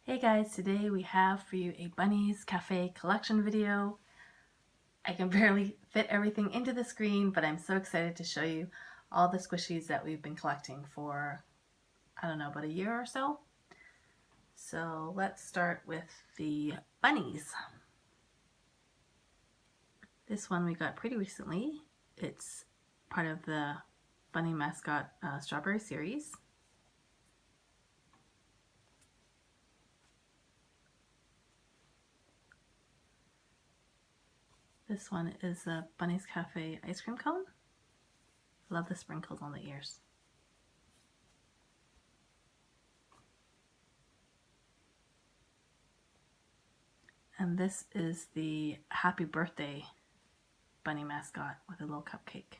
Hey guys, today we have for you a Bunnies Cafe collection video. I can barely fit everything into the screen, but I'm so excited to show you all the squishies that we've been collecting for, I don't know, about a year or so. So let's start with the bunnies. This one we got pretty recently. It's part of the Bunny Mascot Strawberry series. This one is a Bunnies Cafe ice cream cone. Love the sprinkles on the ears. And this is the happy birthday bunny mascot with a little cupcake.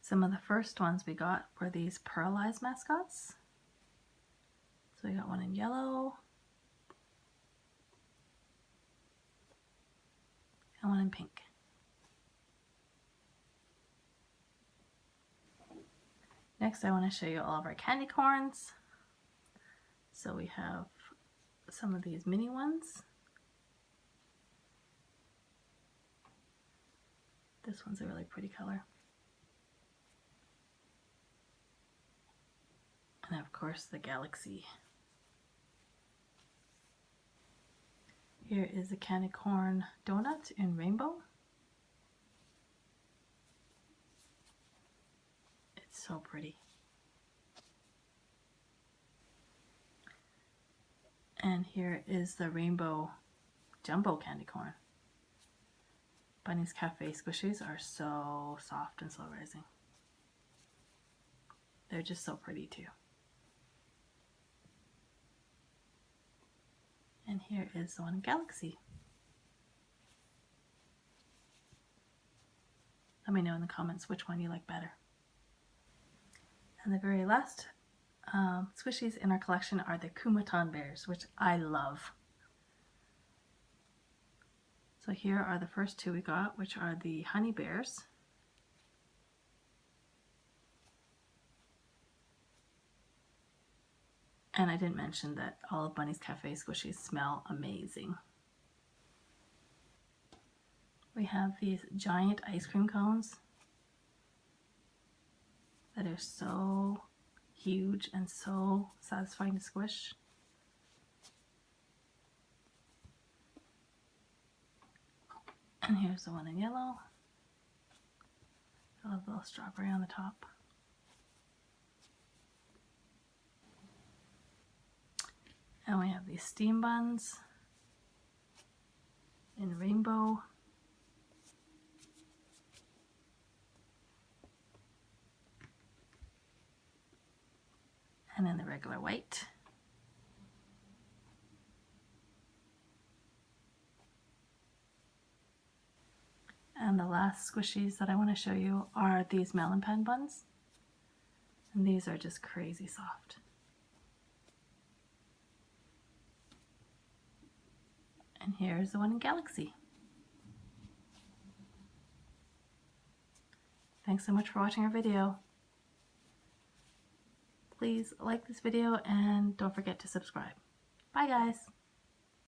Some of the first ones we got were these pearlized mascots. So we got one in yellow and one in pink. Next, I want to show you all of our candy corns. So we have some of these mini ones. This one's a really pretty color. And of course the galaxy. Here is a Candicorn donut in rainbow. It's so pretty. And here is the rainbow jumbo candy corn. Bunnies Cafe squishies are so soft and slow rising. They're just so pretty too. And here is the one in Galaxy. Let me know in the comments which one you like better. And the very last squishies in our collection are the Kumatan bears, which I love. So here are the first two we got, which are the honey bears. And I didn't mention that all of Bunnies Cafe squishies smell amazing. We have these giant ice cream cones that are so huge and so satisfying to squish. And here's the one in yellow. I love the little strawberry on the top. And we have these steam buns in rainbow. And then the regular white. And the last squishies that I want to show you are these melon pan buns. And these are just crazy soft. And here's the one in Galaxy. Thanks so much for watching our video. Please like this video and don't forget to subscribe. Bye guys!